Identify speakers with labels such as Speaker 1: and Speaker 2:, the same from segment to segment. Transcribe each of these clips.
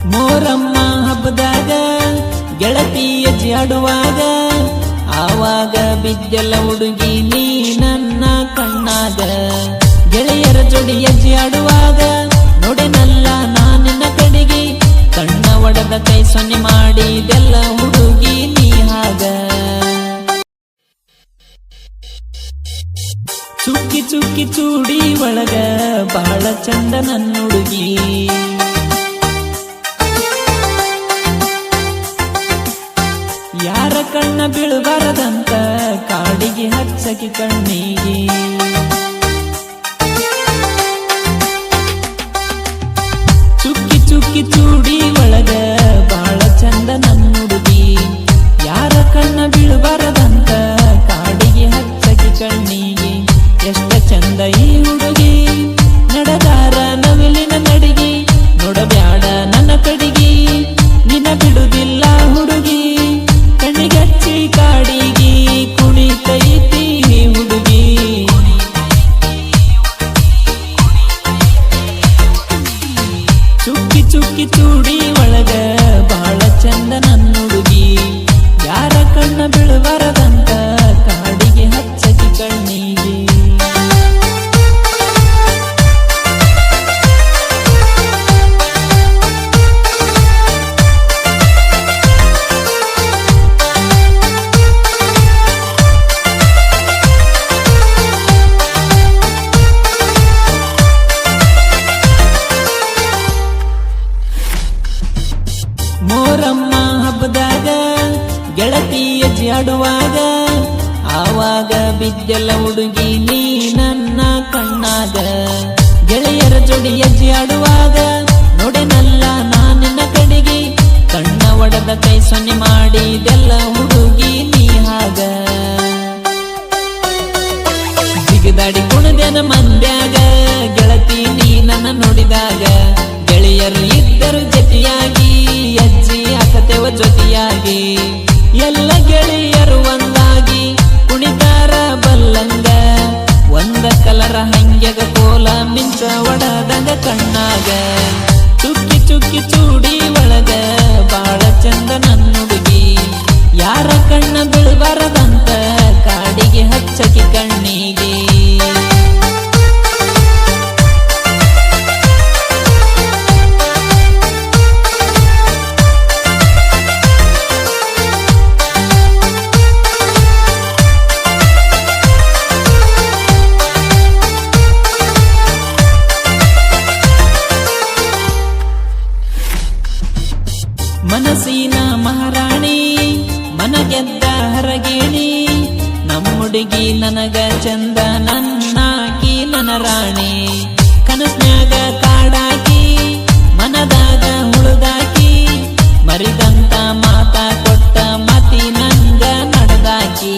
Speaker 1: ಮೋರಮ್ಮ ಹಬ್ಬದಾಗ ಗೆಳತಿ ಹೆಜ್ಜೆ ಆಡುವಾಗ ಆವಾಗ ಬಿದ್ದೆಲ್ಲ ಹುಡುಗಿ ನೀ ನನ್ನ ಕಣ್ಣಾಗ. ಗೆಳೆಯರ ಜೋಡಿ ಹೆಜ್ಜೆ ಆಡುವಾಗ ನೋಡೆನಲ್ಲ ನಾನಿನ್ನ ಕಡೆಗೆ, ಕಣ್ಣ ಒಡೆದ ಕೈ ಸೊನ್ನೆ ಮಾಡಿದೆಲ್ಲ ಹುಡುಗಿ ನೀ ಹಾಗ. ಚುಕ್ಕಿ ಚುಕ್ಕಿ ಚೂಡಿ ಒಳಗ ಬಹಳ ಚಂದ ನನ್ನ ಹುಡುಗಿ. ಯಾರ ಕಣ್ಣ ಬೀಳಬಾರದಂತ ಕಾಡಿಗೆ ಹಚ್ಚಕಿ ಕಣ್ಣಿಗೆ. ಚುಕ್ಕಿ ಚುಕ್ಕಿ ಚೂಡಿ ಒಳಗ ಬಹಳ ಚಂದ ನನ್ನ ಹುಡುಗಿ. ಯಾರ ಕಣ್ಣ ಬೀಳಬಾರದಂತ ಕಾಡಿಗೆ ಹಚ್ಚಕಿ ಕಣ್ಣಿಗೆ. ಎಷ್ಟ ಚಂದ ಈ ಹುಡುಗಿ ನಡೆದಾರ ನವಿಲಿನ ನಡಿಗೆ. ನೋಡಬ್ಯಾಡ ನನ್ನ ಕಡಿಗೆ ನಿನ್ನ ಬಿಡುದಿಲ್ಲ ಹುಡುಗಿ. ಕಣ್ಣಿಗಚ್ಚಿ ಕಾಡಿಗೆ ಕುಣಿತೈತಿ ಹುಡುಗಿ. ಚುಕ್ಕಿ ಚುಕ್ಕಿ ಚೂಡಿ ಒಳಗ ಬಹಳ ಚಂದ ನನ್ನ ಹುಡುಗಿ. ಯಾರ ಕಣ್ಣ ಬೀಳಬಾರದಂತ ಕಾಡಿಗೆ ಹಚ್ಚಕಿ ಕಣ್ಣಿಗೆ. ಮೋರಮ್ಮ ಹಬ್ಬದಾಗ ಗೆಳತಿ ಹೆಜ್ಜೆ ಆಡುವಾಗ ಆವಾಗ ಬಿದ್ದೆಲ್ಲ ಹುಡುಗಿ ನೀ ನನ್ನ ಕಣ್ಣಾಗ. ಗೆಳೆಯರ ಜೋಡಿ ಹೆಜ್ಜೆ ಆಡುವಾಗ ನೋಡೆನಲ್ಲ ನಾನಿನ್ನ ಕಡೆಗೆ, ಕಣ್ಣ ಒಡೆದ ಕೈ ಸೊನ್ನೆ ಮಾಡಿದೆಲ್ಲ ಹುಡುಗಿ ನೀ ಹಾಗ. ಜಿಗಿದಾಡಿ ಕುಣದೇನ ಮಂದ್ಯಾಗ ಗೆಳತಿ ನೀ ನನ್ನ ನೋಡಿದಾಗ. ಗೆಳೆಯರು ಇದ್ದರು ಜೊತೆಯಾಗಿ ಹೆಜ್ಜೆ ಹಾಕತೇವ ಜೊತೆಯಾಗಿ. ಎಲ್ಲ ಗೆಳೆಯರು ಒಂದಾಗಿ ಕುಣಿತಾರ ಬಲ್ಲಂಗ. ಒಂದ ಕಲರ ಹಂಗ್ಯಾಗ ಕೋಲ ಮಿಂಚ ಒಡದಂಗ ಕಣ್ಣಾಗ. ಚುಕ್ಕಿ ಚುಕ್ಕಿ ಚೂಡಿ ಒಳಗ ಬಾಳ ಚಂದ ನನ್ನ ಹುಡುಗಿ. ಯಾರ ಕಣ್ಣ ಬೀಳಬಾರದಂತ ಕಾಡಿಗೆ ಹಚ್ಚಕಿ ಕಣ್ಣಿಗೆ. ಮನಸ್ಸಿನ ಮಹಾರಾಣಿ ಮನ ಗೆದ್ದ ಹರಗೇಣಿ. ನಮ್ಮುಡುಗಿ ನನಗ ಚಂದ ನನ್ನಾಕಿ ನನ್ನ ರಾಣಿ. ಕನಸ್ನ್ಯಾಗ ಕಾಡಾಕಿ ಮನದಾಗ ಹುಳುದಾಕಿ. ಮರಿದಂತ ಮಾತ ಕೊಟ್ಟ ಮತಿ ನಂಗ ನಡೆದಾಕಿ.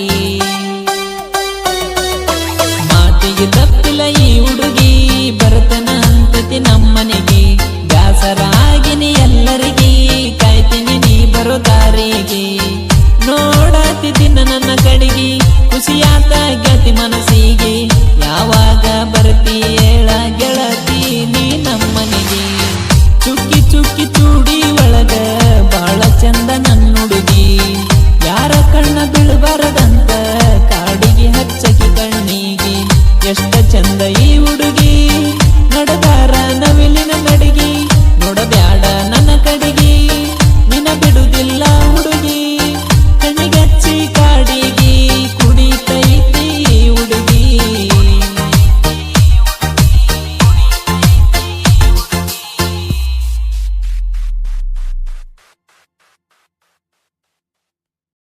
Speaker 1: ಮಾತಿಗೆ ತಪ್ಪಿಲ್ಲ ಈ ಹುಡುಗಿ ಬರ್ತನ ಅಂತತಿ ನಮ್ಮನೆಗೆ. ಬ್ಯಾಸರಾಗಿನಿ ಎಲ್ಲರಿಗೆ ಕಾಯ್ತೀನಿ ನೀ ಬರೋ ದಾರಿಗೆ. ನೋಡಾತಿದ್ದಿನ ನನ್ನ ಕಡೆಗೆ ಖುಷಿಯಾತ ಗೆಳತಿ ಮನಸ್ಸಿಗೆ. ಯಾವಾಗ ಬರ್ತಿ ಹೇಳ ಗೆಳತಿ ನೀ ನಮ್ಮನೆಗೆ. ಚುಕ್ಕಿ ಚುಕ್ಕಿ ಚೂಡಿ